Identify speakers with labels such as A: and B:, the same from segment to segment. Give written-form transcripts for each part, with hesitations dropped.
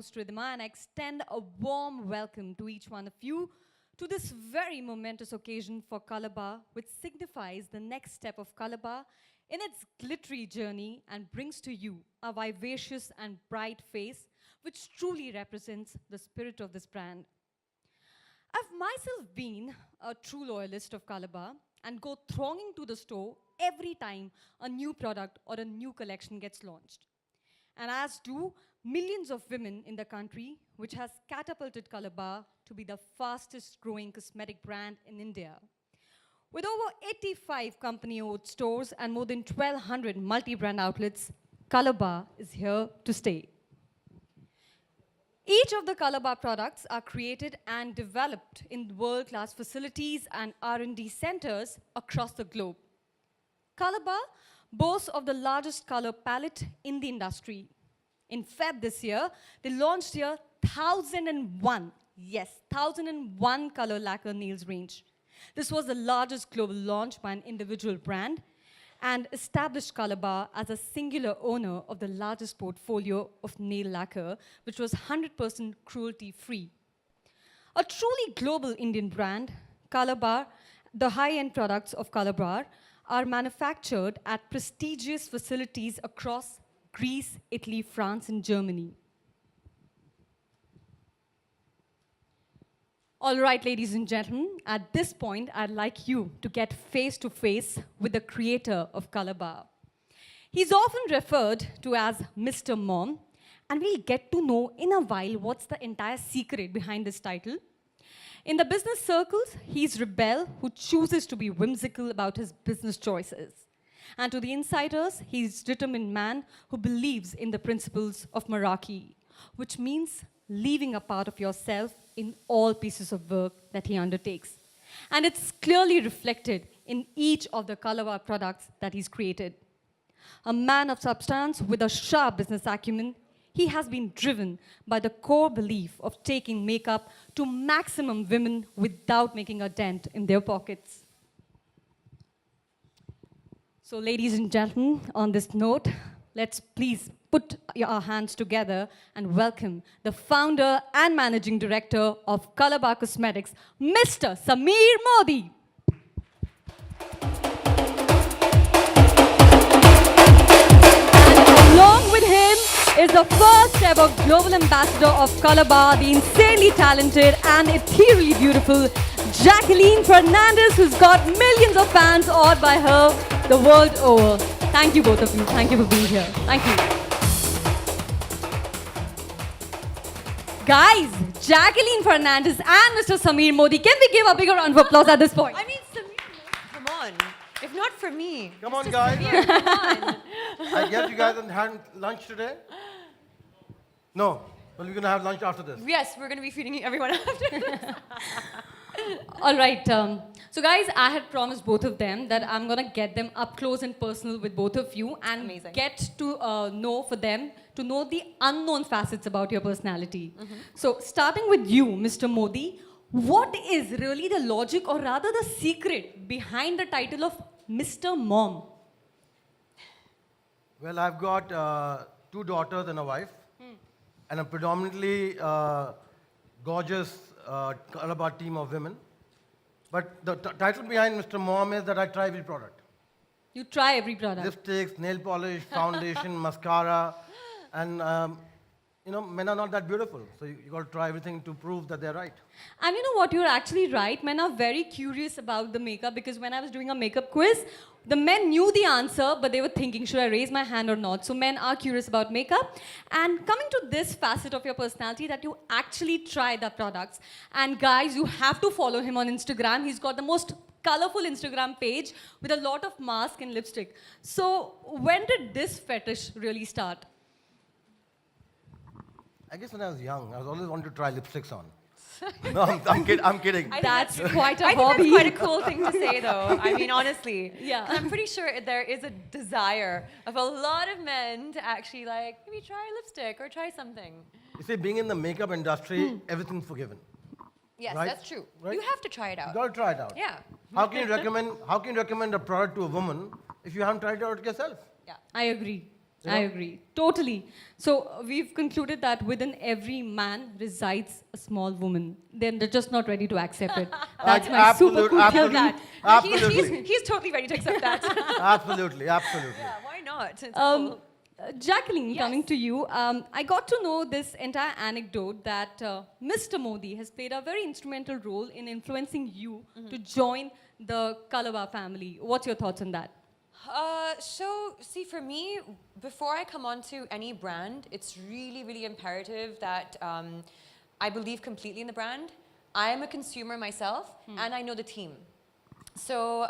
A: host Ridhima, and I extend a warm welcome to each one of you to this very momentous occasion for Colorbar, which signifies the next step of Colorbar in its glittery journey and brings to you a vivacious and bright face, which truly represents the spirit of this brand. I've myself been a true loyalist of Colorbar and go thronging to the store every time a new product or a new collection gets launched. And as do millions of women in the country, which has catapulted Colorbar to be the fastest growing cosmetic brand in India. With over 85 company-owned stores and more than 1,200 multi-brand outlets, Colorbar is here to stay. Each of the Colorbar products are created and developed in world-class facilities and R&D centers across the globe. Colorbar boasts of the largest color palette in the industry. In Feb this year, they launched their 1001, yes, 1001 color lacquer nails range. This was the largest global launch by an individual brand and established Colorbar as a singular owner of the largest portfolio of nail lacquer, which was 100% cruelty-free. A truly global Indian brand, Colorbar, the high-end products of Colorbar are manufactured at prestigious facilities across Greece, Italy, France, and Germany. All right, ladies and gentlemen, at this point, I'd like you to get face-to-face with the creator of Colorbar. He's often referred to as Mr. Mom, and we'll get to know in a while what's the entire secret behind this title. In the business circles, he's rebel who chooses to be whimsical about his business choices. And to the insiders, he's determined man who believes in the principles of Meraki, which means leaving a part of yourself in all pieces of work that he undertakes. And it's clearly reflected in each of the Colorbar products that he's created. A man of substance with a sharp business acumen, he has been driven by the core belief of taking makeup to maximum women without making a dent in their pockets. So ladies and gentlemen, on this note, let's please put our hands together and welcome the founder and managing director of Colorbar Cosmetics, Mr. Samir Modi. And along with him is the first ever global ambassador of Colorbar, the insanely talented and ethereally beautiful Jacqueline Fernandez, who's got millions of fans awed by her the world over. Thank you both of you. Thank you for being here. Thank you. Guys, Jacqueline Fernandez and Mr. Samir Modi, can we give a bigger round of applause at this point?
B: I mean, Samir, come on. If not for me.
C: Come on, guys.
B: Samir, come on.
C: I guess you guys haven't had lunch today? No. Well, we're going to have lunch after this.
B: Yes, we're going to be feeding everyone after this.
A: All right. So guys, I had promised both of them that I'm going to get them up close and personal with both of you and get to know for them, to know the unknown facets about your personality. So starting with you, Mr. Modi, what is really the logic or rather the secret behind the title of Mr. Mom?
C: Well, I've got 2 daughters and a wife, and a predominantly gorgeous Colorbar team of women. But the title behind Mr. Mom is that I try every product.
A: You try every product.
C: Lipsticks, nail polish, foundation, mascara, and you know, men are not that beautiful. So you got to try everything to prove that they're right.
A: And you know what, you're actually right. Men are very curious about the makeup because when I was doing a makeup quiz, the men knew the answer, but they were thinking, should I raise my hand or not? So men are curious about makeup. And coming to this facet of your personality, that you actually try the products. And guys, you have to follow him on Instagram. He's got the most colorful Instagram page with a lot of mask and lipstick. So when did this fetish really start?
C: I guess when I was young, I was always wanted to try lipsticks on. No, I'm kidding.
A: That's quite a
B: I
A: hobby.
B: think that's quite a cool thing to say, though. I mean, honestly.
A: Yeah.
B: I'm pretty sure there is a desire of a lot of men to actually, like, maybe try lipstick or try something.
C: You see, being in the makeup industry, everything's forgiven.
B: Yes,
C: Right?
B: that's true.
C: Right?
B: You have to try it
C: You
B: out.
C: got to try it out.
B: Yeah.
C: How can you recommend a product to a woman if you haven't tried it out yourself?
B: Yeah.
A: I agree. I agree. Totally. So we've concluded that within every man resides a small woman. Then they're just not ready to accept it. That's my super cool
C: absolute-
A: theory.
C: Absolutely.
B: He's totally ready to accept that.
C: Absolutely. Absolutely.
B: Yeah, why not? It's
A: Um,
B: cool.
A: Jacqueline,
B: Yes.
A: coming to you, I got to know this entire anecdote that Mr. Modi has played a very instrumental role in influencing you to join the Colorbar family. What's your thoughts on that?
B: So, see, for me, before I come onto any brand, it's really, really imperative that I believe completely in the brand. I am a consumer myself, and I know the team. So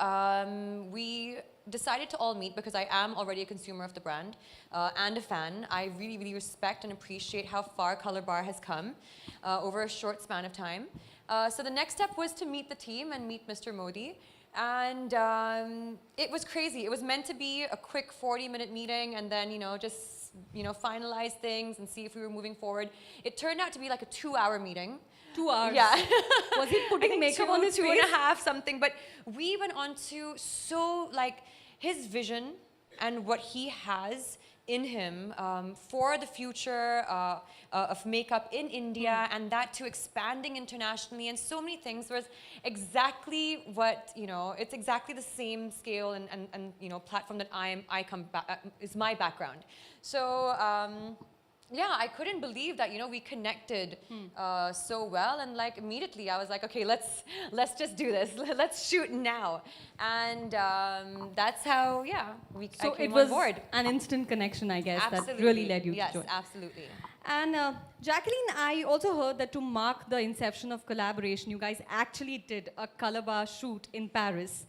B: we decided to all meet because I am already a consumer of the brand and a fan. I really, really respect and appreciate how far Colorbar has come over a short span of time. So the next step was to meet the team and meet Mr. Modi. And it was crazy. It was meant to be a quick 40-minute meeting and then, just, finalize things and see if we were moving forward. It turned out to be like a 2-hour meeting.
A: 2 hours.
B: Yeah.
A: Was he
B: I
A: putting
B: think
A: makeup on his
B: two
A: face?
B: and a half something. But we went on to his vision and what he has in him for the future of makeup in India and that to expanding internationally and so many things was exactly what, it's exactly the same scale and platform that I come back, is my background. So, yeah, I couldn't believe that, we connected so well. And immediately I was like, okay, let's just do this. Let's shoot now. And that's how, I
A: So
B: came
A: it was
B: on board.
A: an instant connection, I guess,
B: Absolutely.
A: that really led you
B: yes,
A: to join.
B: absolutely.
A: And Jacqueline, I also heard that to mark the inception of collaboration, you guys actually did a Colorbar shoot in Paris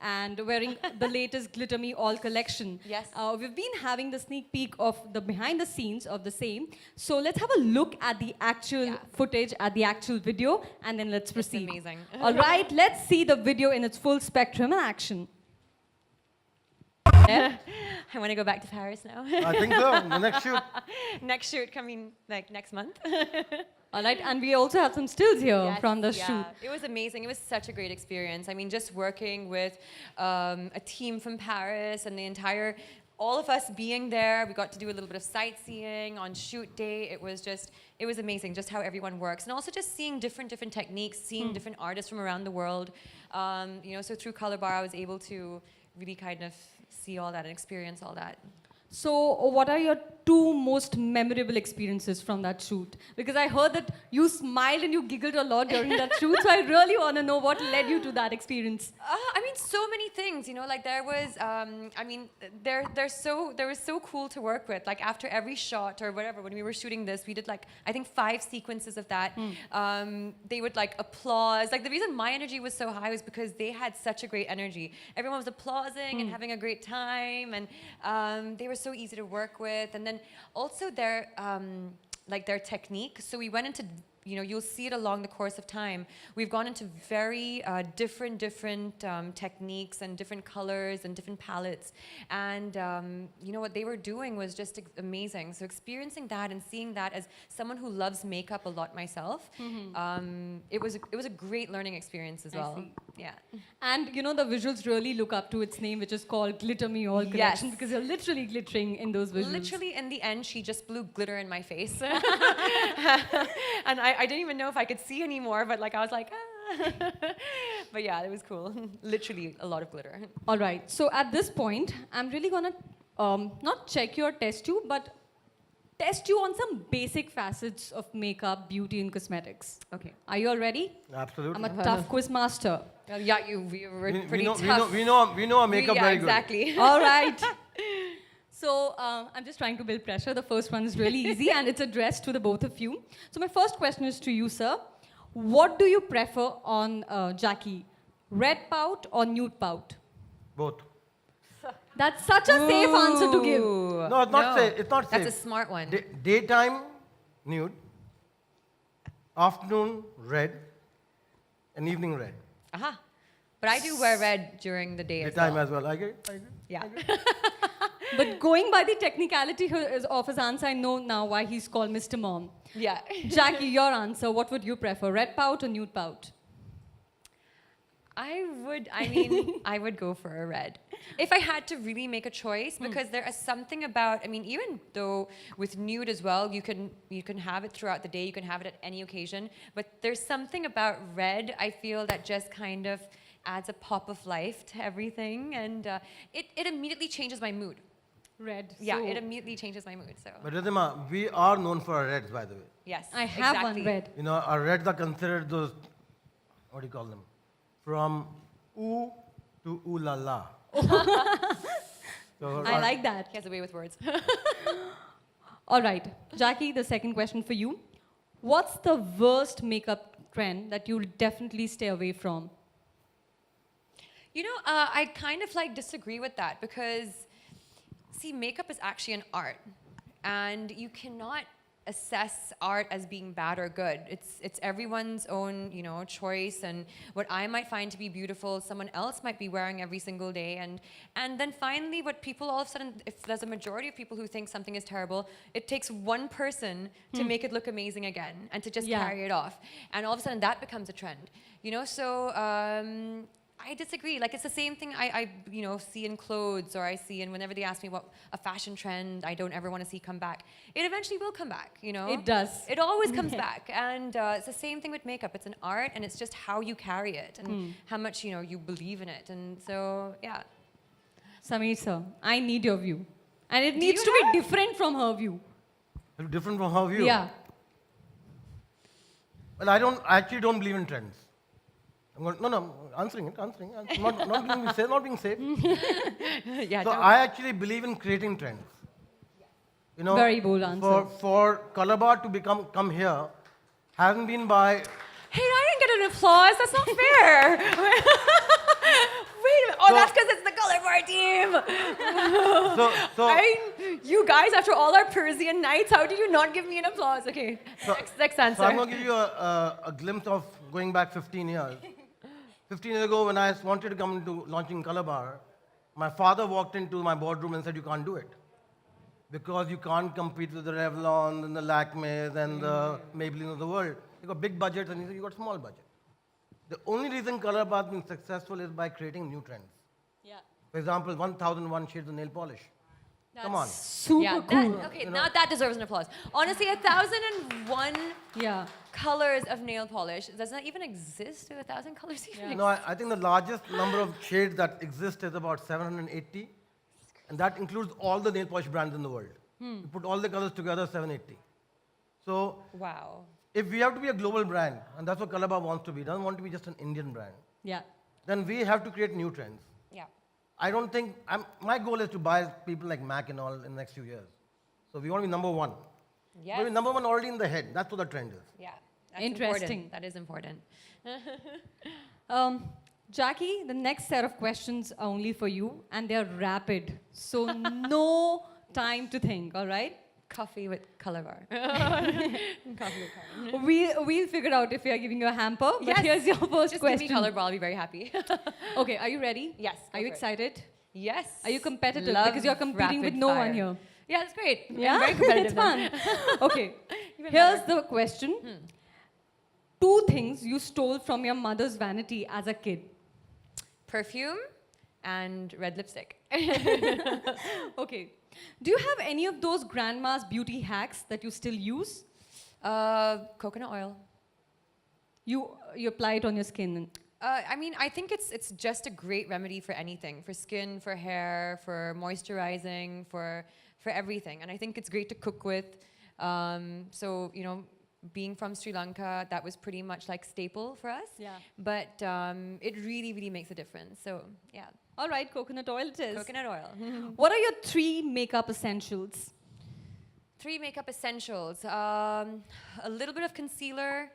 A: and wearing the latest Glitter Me All collection.
B: Yes.
A: We've been having the sneak peek of the behind the scenes of the same. So let's have a look at the actual footage, at the actual video, and then let's proceed.
B: amazing.
A: All right, let's see the video in its full spectrum and action.
B: I want to go back to Paris now.
C: I think so. The next shoot.
B: Next shoot coming next month.
A: All right, and we also have some stills here
B: Yes,
A: from the
B: yeah.
A: shoot.
B: It was amazing. It was such a great experience. I mean, just working with a team from Paris and all of us being there. We got to do a little bit of sightseeing on shoot day. It was amazing just how everyone works. And also just seeing different techniques, seeing different artists from around the world. So through Colorbar, I was able to really kind of see all that and experience all that.
A: So what are your two most memorable experiences from that shoot? Because I heard that you smiled and you giggled a lot during that shoot, so I really want to know what led you to that experience.
B: I mean, so many things, there was, they were so cool to work with. Like after every shot or whatever, when we were shooting this, we did I think 5 sequences of that. They would applause. The reason my energy was so high was because they had such a great energy. Everyone was applauding and having a great time, and they were so easy to work with. And then also their technique. So we went into, you'll see it along the course of time. We've gone into very different techniques and different colors and different palettes. And what they were doing was just amazing. So experiencing that and seeing that as someone who loves makeup a lot myself, it was a great learning experience as well.
A: see.
B: Yeah.
A: And the visuals really look up to its name, which is called Glitter Me All collection,
B: Yes.
A: because you're literally glittering in those visuals.
B: Literally, in the end, she just blew glitter in my face. And I didn't even know if I could see anymore, but I was like, ah. But yeah, it was cool. Literally, a lot of glitter.
A: All right. So at this point, I'm really gonna not check you or test you, but test you on some basic facets of makeup, beauty, and cosmetics.
B: Okay.
A: Are you all ready?
C: Absolutely.
A: I'm a tough quiz master.
B: Yeah, we were pretty
C: know,
B: tough.
C: we know our makeup
B: yeah,
C: very good.
B: exactly.
A: All right. So I'm just trying to build pressure. The first one is really easy, and it's addressed to the both of you. So my first question is to you, sir. What do you prefer on Jackie? Red pout or nude pout?
C: Both.
A: That's such a safe answer to give.
C: No, it's not safe. It's not safe.
B: That's a smart one.
C: Daytime, nude. Afternoon, red. And evening, red.
B: Aha. But I do wear red during the day
C: Daytime
B: well.
C: as well. I agree.
B: Yeah.
A: But going by the technicality of his answer, I know now why he's called Mr. Mom.
B: Yeah.
A: Jackie, your answer, what would you prefer, red pout or nude pout?
B: I would go for a red. If I had to really make a choice, because there is something about, even though with nude as well, you can have it throughout the day, you can have it at any occasion, but there's something about red, I feel, that just kind of adds a pop of life to everything, and it immediately changes my mood.
A: Red.
B: Yeah,
A: so
B: it immediately changes my mood, so.
C: But Ridhima, we are known for our reds, by the way.
B: Yes,
A: I have
B: exactly.
A: one red.
C: You know, our reds are considered those, what do you call them? From ooh to ooh la la. So
A: I like that.
B: He has a way with words.
A: All right, Jackie, the second question for you. What's the worst makeup trend that you'll definitely stay away from?
B: I kind of disagree with that because, see, makeup is actually an art, and you cannot assess art as being bad or good. It's everyone's own, choice, and what I might find to be beautiful, someone else might be wearing every single day, and then finally, what people all of a sudden, if there's a majority of people who think something is terrible, it takes one person to make it look amazing again and to just carry it off, and all of a sudden that becomes a trend, So I disagree. It's the same thing I see in clothes, or I see in whenever they ask me what a fashion trend I don't ever want to see come back. It eventually will come back,
A: It does.
B: It always comes back. And it's the same thing with makeup. It's an art, and it's just how you carry it and how much, you believe in it. And so, yeah.
A: Samir sir, I need your view. And it
B: Do
A: needs
B: you
A: to
B: have?
A: be different from her view.
C: different from her view.
A: Yeah.
C: Well, I actually don't believe in trends. No, answering it. Not being safe.
B: Yeah.
C: So I actually believe in creating trends.
A: Very bold answer.
C: For Colorbar to come here hasn't been by.
B: Hey, I didn't get an applause. That's not fair. Wait a minute. Oh, that's because it's the Colorbar team. You guys, after all our Persian nights, how did you not give me an applause? Okay, next answer.
C: So I'm going to give you a glimpse of going back 15 years. 15 years ago, when I wanted to come into launching Colorbar, my father walked into my boardroom and said, "You can't do it. Because you can't compete with the Revlon and the Lakmes and the Maybelline of the world. You got big budgets and you got small budget." The only reason Colorbar has been successful is by creating new trends.
A: Yeah.
C: For example, 1001 shades of nail polish. Come on.
A: Super cool.
B: Now that deserves an applause. Honestly, 1001
A: Yeah.
B: colors of nail polish. Does that even exist? Do 1,000 colors even
C: No, I think the largest number of shades that exist is about 780. And that includes all the nail polish brands in the world. You put all the colors together, 780. So
B: Wow.
C: if we have to be a global brand, and that's what Colorbar wants to be, doesn't want to be just an Indian brand,
A: Yeah.
C: then we have to create new trends.
B: Yeah.
C: I don't think, my goal is to buy people like Mac and all in the next few years. So we want to be number one.
B: Yes.
C: We're number one already in the head. That's what the trend is.
B: Yeah. That's
A: Interesting.
B: Important. That is important.
A: Jackie, the next set of questions are only for you, and they're rapid. So no time to think, all right?
B: Coffee with Colorbar. Coffee with Colorbar.
A: We'll figure out if we are giving you a hamper, but
B: Yes.
A: here's your first
B: Just
A: question.
B: give me Colorbar. I'll be very happy.
A: Okay, are you ready?
B: Yes,
A: Are
B: go
A: you
B: for it.
A: excited?
B: Yes.
A: Are you competitive?
B: Love
A: Because you're competing with
B: rapid
A: no
B: fire.
A: one here.
B: Yeah, that's great.
A: Yeah?
B: I'm very competitive.
A: It's fun. Okay,
B: Even
A: here's
B: better.
A: the question. 2 things you stole from your mother's vanity as a kid.
B: Perfume and red lipstick.
A: Okay. Do you have any of those grandma's beauty hacks that you still use?
B: Coconut oil.
A: You apply it on your skin.
B: I think it's just a great remedy for anything, for skin, for hair, for moisturizing, for everything. And I think it's great to cook with. So, being from Sri Lanka, that was pretty much like staple for us.
A: Yeah.
B: But it really, really makes a difference. So, yeah.
A: All right, coconut oil it is.
B: Coconut oil.
A: What are your 3 makeup essentials?
B: 3 makeup essentials. A little bit of concealer,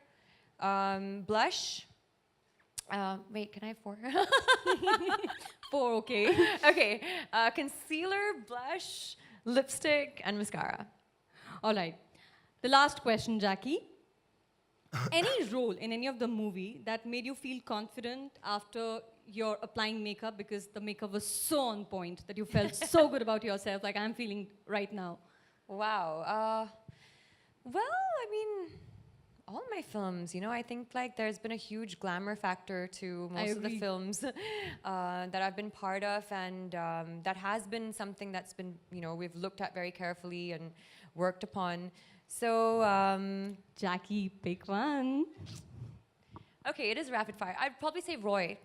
B: blush. Wait, can I have 4?
A: 4, okay.
B: Okay. Concealer, blush, lipstick, and mascara.
A: All right. The last question, Jackie. Any role in any of the movie that made you feel confident after you're applying makeup because the makeup was so on point that you felt so good about yourself, like I'm feeling right now?
B: Wow. Well, All my films, you know, I think like there's been a huge glamour factor to
A: I
B: most of the
A: agree.
B: films that I've been part of, and that has been something that's been, you know, we've looked at very carefully and worked upon. So,
A: Jackie, pick one.
B: okay, it is rapid fire. I'd probably say Roy.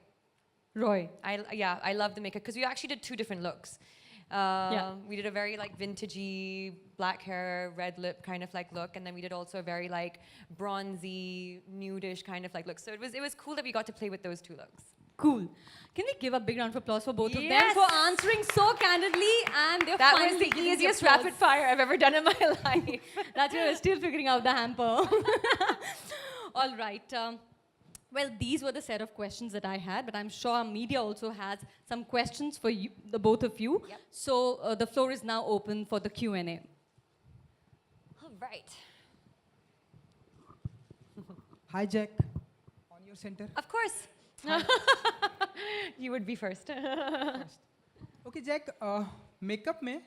A: Roy.
B: Yeah, I love the makeup because we actually did two different looks. We did a very like vintagey, black hair, red lip kind of like look, and then we did also a very like bronzy, nudish kind of like look. So it was cool that we got to play with those two looks.
A: Cool. Can we give a big round of applause for both of them
B: Yes.
A: for answering so candidly, and they're
B: That was
A: finally
B: the
A: giving the
B: easiest
A: applause.
B: rapid fire I've ever done in my life.
A: That's why we're still figuring out the hamper. All right. Well, these were the set of questions that I had, but I'm sure our media also has some questions for you, the both of you.
B: Yep.
A: So the floor is now open for the Q&A.
B: All right.
D: Hi, Jack. On your center.
B: Of course. You would be first.
D: Okay, Jack. Makeup में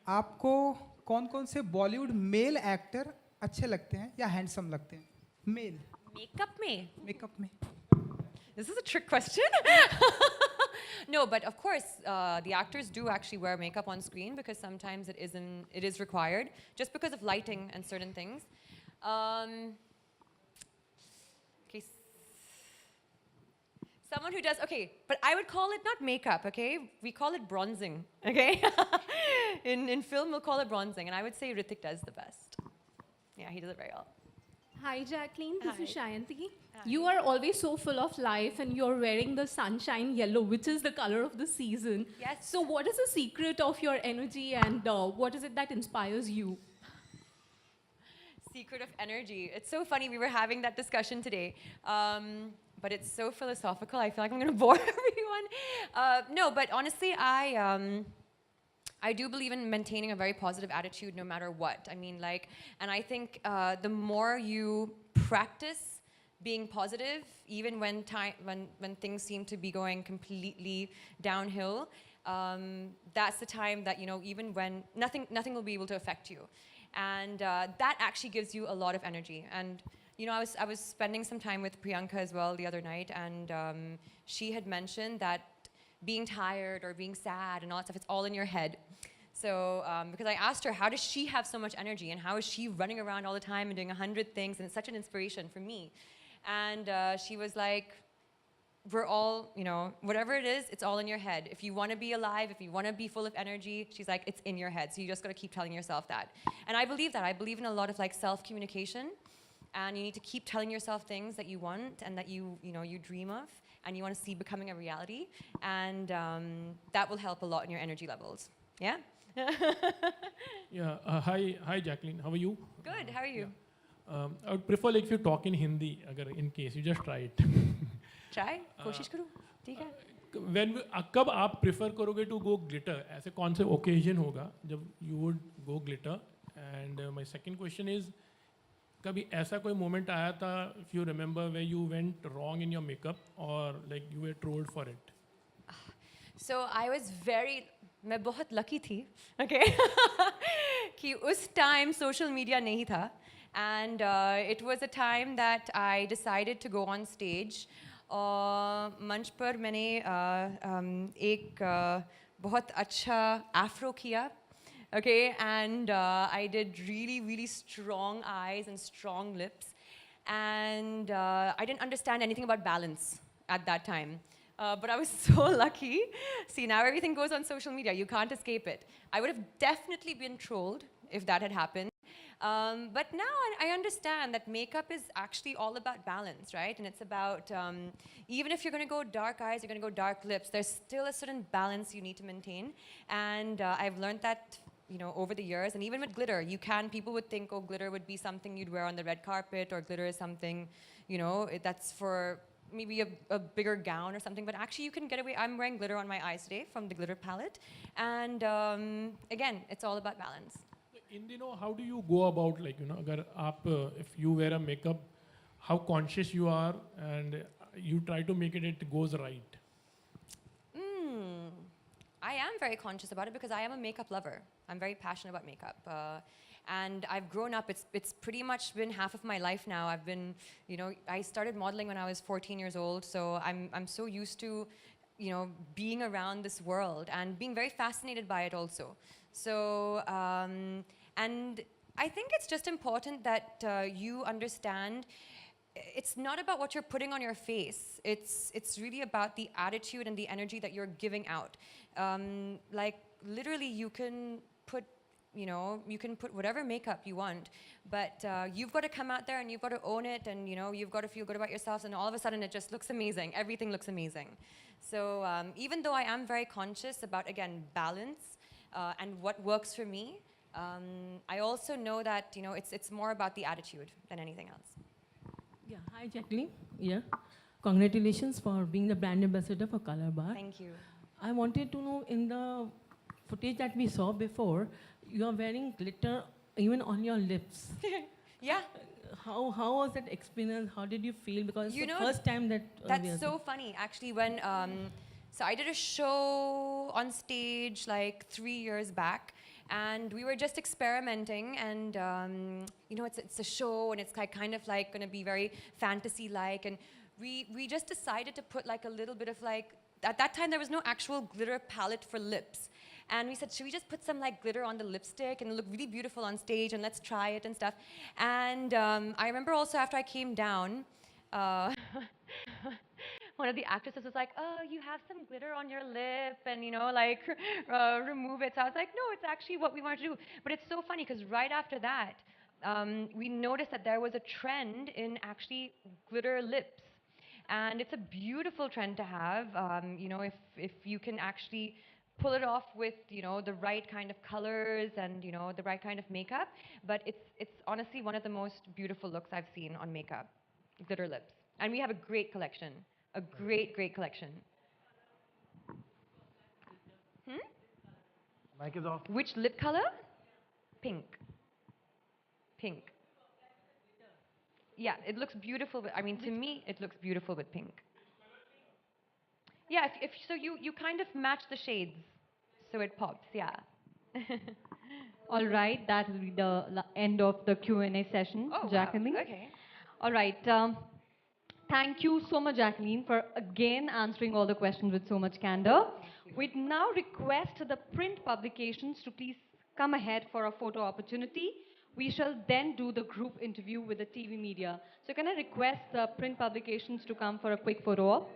D: आपको कौन-कौन से Bollywood male actor अच्छे लगते हैं या handsome लगते हैं? Male
B: Makeup me.
D: मेकअप में.
B: This is a trick question. No, but of course, the actors do actually wear makeup on screen because sometimes it is required, just because of lighting and certain things. Okay, someone who does, okay, but I would call it not makeup, okay? We call it bronzing, okay? in film, we'll call it bronzing, and I would say Ritik does the best. Yeah, he does it very well.
E: Hi, Jacqueline. This is
B: Hi.
E: Shayanti. You are always so full of life, and you're wearing the sunshine yellow, which is the color of the season.
B: Yes.
E: So, what is the secret of your energy, and what is it that inspires you?
B: Secret of energy. It's so funny. We were having that discussion today. But it's so philosophical. I feel like I'm going to bore everyone. No, but honestly, I do believe in maintaining a very positive attitude no matter what. I mean, like, and I think the more you practice being positive, even when things seem to be going completely downhill, that's the time that, you know, even when nothing will be able to affect you. And that actually gives you a lot of energy. And you know, I was spending some time with Priyanka as well the other night, and she had mentioned that being tired or being sad and all that stuff, it's all in your head. So, because I asked her, how does she have so much energy, and how is she running around all the time and doing 100 things, and it's such an inspiration for me. And she was like, we're all, you know, whatever it is, it's all in your head. If you want to be alive, if you want to be full of energy, she's like, it's in your head. So you just got to keep telling yourself that. And I believe that. I believe in a lot of like self-communication. And you need to keep telling yourself things that you want and that you dream of and you want to see becoming a reality. And that will help a lot in your energy levels. Yeah?
F: Yeah. Hi, Jacqueline. How are you?
B: Good. How are you?
F: I would prefer like if you talk in Hindi, agar in case you just try it.
B: Try? कोशिश करूँ? ठीक है?
F: कब आप prefer करोगे to go glitter? ऐसे कौन से occasion होगा जब you would go glitter? And my second question is, कभी ऐसा कोई moment आया था, if you remember, where you went wrong in your makeup or like you were trolled for it?
B: So I was मैं बहुत lucky थी, okay? कि उस time social media नहीं था. And it was a time that I decided to go on stage. मंच पर मैंने एक बहुत अच्छा afro किया. Okay, and I did really strong eyes and strong lips. And I didn't understand anything about balance at that time. But I was so lucky. See, now everything goes on social media. You can't escape it. I would have definitely been trolled if that had happened. But now I understand that makeup is actually all about balance, right? And it's about, even if you're going to go dark eyes, you're going to go dark lips, there's still a certain balance you need to maintain. And I've learned that, you know, over the years. And even with glitter, people would think, oh, glitter would be something you'd wear on the red carpet, or glitter is something, you know, that's for maybe a bigger gown or something. But actually, you can get away. I'm wearing glitter on my eyes today from the glitter palette. And again, it's all about balance.
F: In how do you go about, like, you know, agar aap, if you wear a makeup, how conscious you are and you try to make it goes right?
B: I am very conscious about it because I am a makeup lover. I'm very passionate about makeup. And I've grown up, it's pretty much been half of my life now. I've been, I started modeling when I was 14 years old, so I'm so used to, being around this world and being very fascinated by it also. So, and I think it's just important that you understand it's not about what you're putting on your face. It's really about the attitude and the energy that you're giving out. Like literally, you can put whatever makeup you want, but you've got to come out there and you've got to own it, and you've got to feel good about yourselves, and all of a sudden it just looks amazing. Everything looks amazing. So even though I am very conscious about, again, balance and what works for me, I also know that it's more about the attitude than anything else.
G: Yeah, hi Jacqueline. Yeah, congratulations for being the brand ambassador for Colorbar.
B: Thank you.
G: I wanted to know, in the footage that we saw before, you are wearing glitter even on your lips.
B: Yeah.
G: How was that experience? How did you feel? Because
B: You
G: it's the
B: know,
G: first time that we
B: That's
G: are
B: so funny, actually. When so I did a show on stage like 3 years back, and we were just experimenting. And it's a show, and it's kind of like going to be very fantasy-like. And we just decided to put like a little bit of like. At that time, there was no actual glitter palette for lips. And we said, should we just put some like glitter on the lipstick and look really beautiful on stage, and let's try it and stuff. And I remember also after I came down, one of the actresses was like, oh, you have some glitter on your lip, and remove it. So I was like, no, it's actually what we wanted to do. But it's so funny because right after that, we noticed that there was a trend in actually glitter lips. And it's a beautiful trend to have, if you can actually pull it off with, the right kind of colors and, the right kind of makeup. But it's honestly one of the most beautiful looks I've seen on makeup, glitter lips. And we have a great collection, a great, great collection.
C: Mic is off.
B: Which lip color? Pink. Pink. Yeah, it looks beautiful. To me, it looks beautiful with pink. Yeah, if so, you kind of match the shades, so it pops. Yeah.
A: All right, that will be the end of the Q&A session,
B: Oh, wow.
A: Jacqueline.
B: Okay.
A: All right. Thank you so much, Jacqueline, for again answering all the questions with so much candor. We'd now request the print publications to please come ahead for a photo opportunity. We shall then do the group interview with the TV media. So can I request the print publications to come for a quick photo op?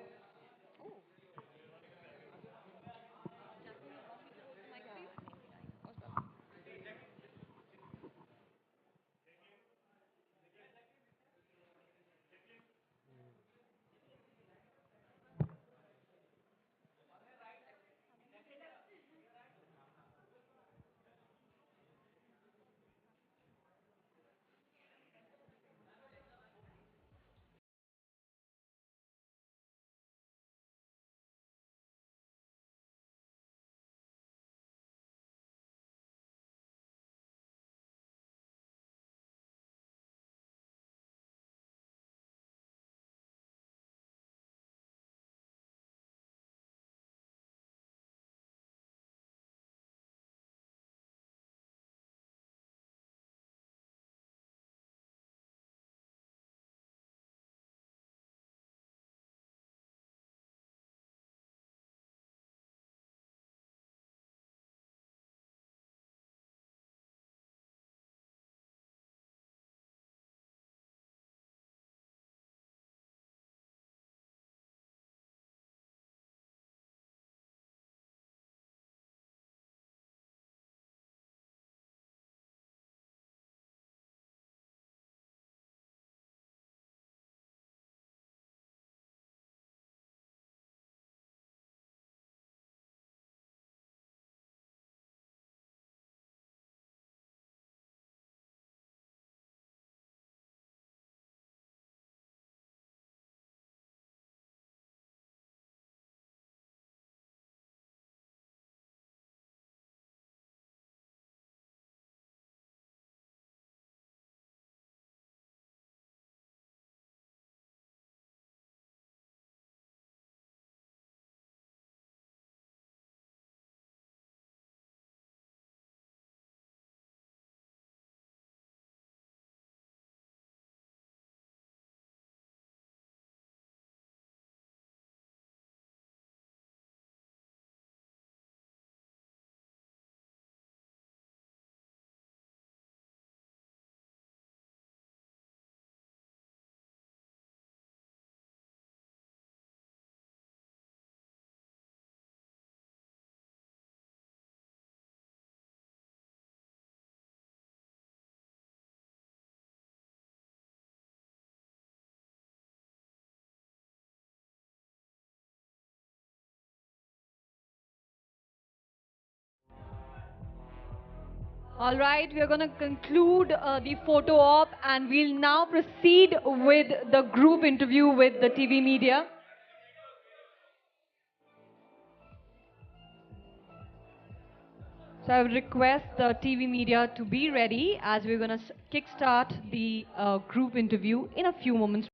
A: All right, we are going to conclude the photo op and we'll now proceed with the group interview with the TV media. So I would request the TV media to be ready as we're going to kickstart the group interview in a few moments.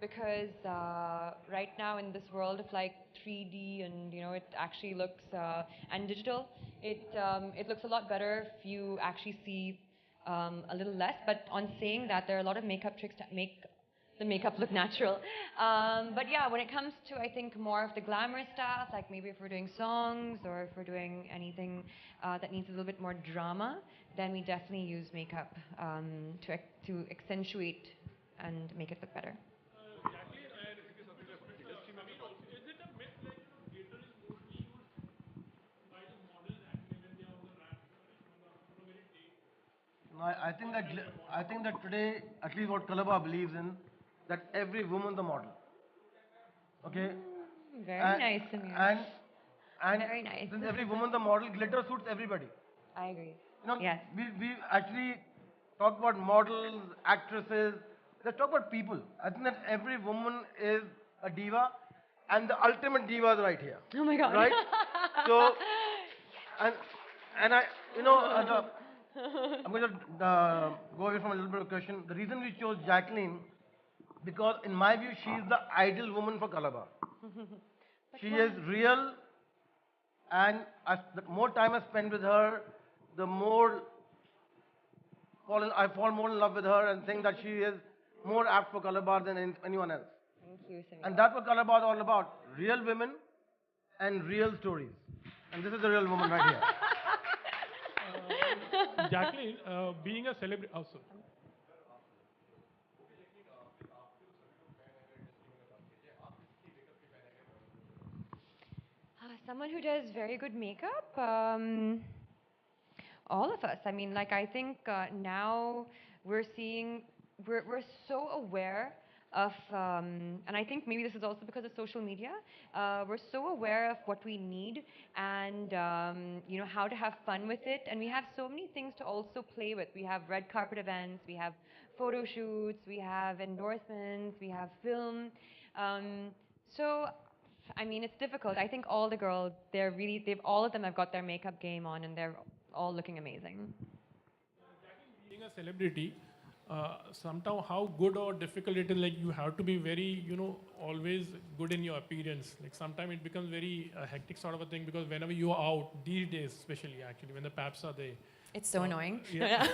B: Because right now in this world of like 3D and it actually looks and digital, it looks a lot better if you actually see a little less. But on saying that, there are a lot of makeup tricks that make the makeup look natural. But yeah, when it comes to I think more of the glamour stuff, like maybe if we're doing songs or if we're doing anything that needs a little bit more drama, then we definitely use makeup to accentuate and make it look better.
C: No, I think that today, at least what Colorbar believes in, that every woman's a model. Okay?
B: Very
C: And-
B: nice, Samir.
C: And
B: Very nice.
C: since every woman's a model, glitter suits everybody.
B: I agree.
C: Yes.
B: Yes.
C: We actually talk about models, actresses. Let's talk about people. I think that every woman is a diva, and the ultimate diva is right here.
B: Oh my God.
C: Right? So, and I, I'm going to go away from a little bit of question. The reason we chose Jacqueline, because in my view, she is the ideal woman for Colorbar. She is real, and the more time I spend with her, the more I fall more in love with her and think that she is more apt for Colorbar than anyone else.
B: Thank you, Samir.
C: And that's what Colorbar is all about. Real women and real stories. And this is the real woman right here.
F: Jacqueline, being a celebrity, also.
B: Someone who does very good makeup. All of us. I mean, like I think now we're seeing we're so aware of, and I think maybe this is also because of social media. We're so aware of what we need and how to have fun with it, and we have so many things to also play with. We have red carpet events, we have photo shoots, we have endorsements, we have film. So I mean, it's difficult. I think all the girls, all of them have got their makeup game on and they're all looking amazing.
F: Being a celebrity, somehow how good or difficult it is, like you have to be very, always good in your appearance. Like sometimes it becomes very hectic sort of a thing because whenever you are out, these days especially actually, when the paps are there.
B: It's so annoying.
F: Yeah.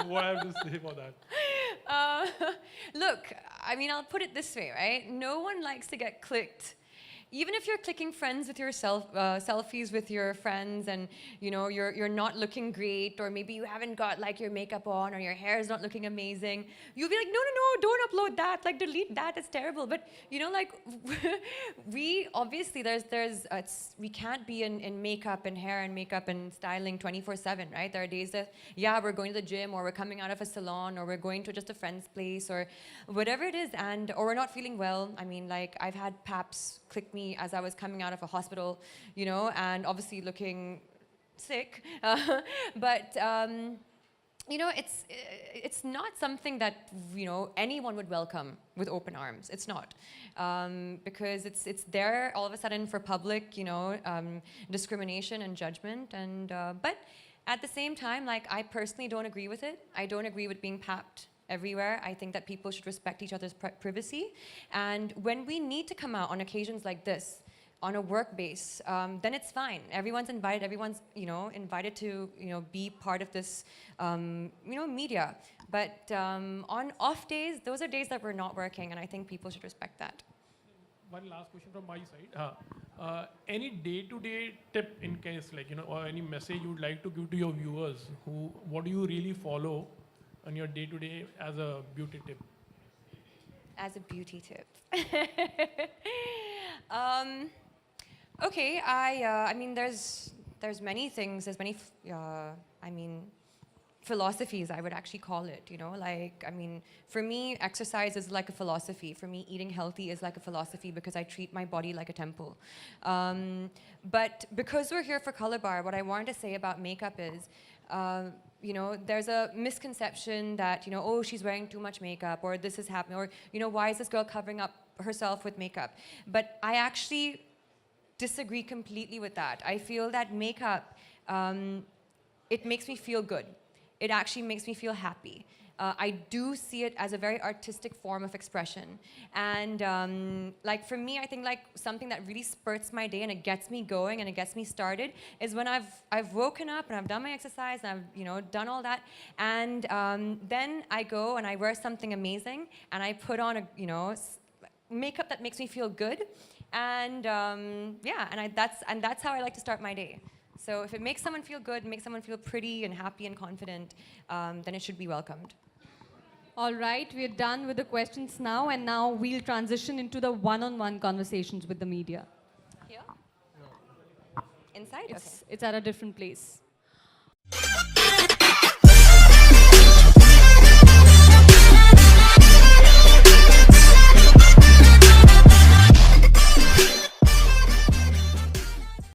F: What I have to say about that?
B: Look, I mean, I'll put it this way, right? No one likes to get clicked. Even if you're clicking friends with yourself, selfies with your friends, and you're not looking great, or maybe you haven't got like your makeup on, or your hair is not looking amazing, you'll be like, no, don't upload that. Like, delete that. It's terrible. But like we obviously we can't be in makeup and hair and makeup and styling 24/7, right? There are days that we're going to the gym, or we're coming out of a salon, or we're going to just a friend's place, or whatever it is, or we're not feeling well. I mean, like I've had paps click me as I was coming out of a hospital, and obviously looking sick. But it's not something that anyone would welcome with open arms. It's not, because it's there all of a sudden for public, discrimination and judgment. And but at the same time, like I personally don't agree with it. I don't agree with being papped everywhere. I think that people should respect each other's privacy. And when we need to come out on occasions like this, on a work base, then it's fine. Everyone's invited. Everyone's, invited to, be part of this, media. But on off days, those are days that we're not working, and I think people should respect that.
F: One last question from my side. Any day-to-day tip in case, or any message you would like to give to your viewers? What do you really follow on your day-to-day as a beauty tip?
B: As a beauty tip. Okay, I mean, there's many things. There's many, philosophies, I would actually call it, for me, exercise is like a philosophy. For me, eating healthy is like a philosophy because I treat my body like a temple. But because we're here for Colorbar, what I wanted to say about makeup is, there's a misconception that, oh, she's wearing too much makeup, or this is happening, or, why is this girl covering up herself with makeup? But I actually disagree completely with that. I feel that makeup, it makes me feel good. It actually makes me feel happy. I do see it as a very artistic form of expression. And for me, I think something that really spurts my day and it gets me going and it gets me started is when I've woken up and I've done my exercise and I've done all that, and then I go and I wear something amazing and I put on a makeup that makes me feel good, and that's how I like to start my day. So if it makes someone feel good, makes someone feel pretty and happy and confident, then it should be welcomed.
A: All right, we're done with the questions now, and now we'll transition into the one-on-one conversations with the media.
B: Here? Inside? Okay.
A: It's at a different place.